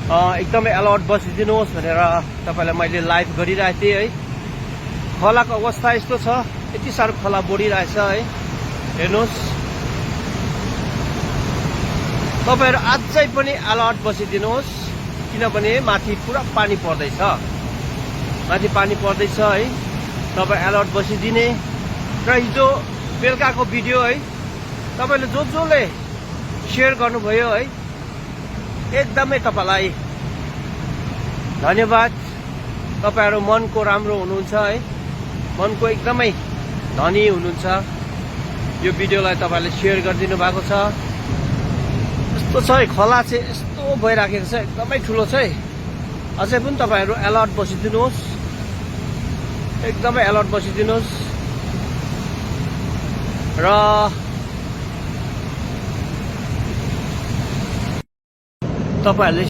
एकदमै अलर्ट बसिदिनुहोस् भनेर तपाईँलाई मैले लाइभ गरिरहेको थिएँ है। खोलाको अवस्था यस्तो छ, यति साह्रो खोला बढिरहेछ है। हेर्नुहोस्, तपाईँहरू अझै पनि अलर्ट बसिदिनुहोस्, किनभने माथि पुरा पानी पर्दैछ, माथि पानी पर्दैछ है। तपाईँ अलर्ट बसिदिने र हिजो बेलुकाको भिडियो है तपाईँले जसले सेयर गर्नुभयो है, एकदमै तपाईँलाई धन्यवाद। तपाईँहरू मनको राम्रो हुनुहुन्छ है, मनको एकदमै धनी हुनुहुन्छ। यो भिडियोलाई तपाईँले सेयर गरिदिनु भएको छ। यस्तो छ है, खोला चाहिँ यस्तो भइराखेको छ, एकदमै ठुलो छ है। अझै पनि तपाईँहरू अलर्ट बसिदिनुहोस्, एकदमै अलर्ट बसिदिनुहोस्। र तपाईँहरूले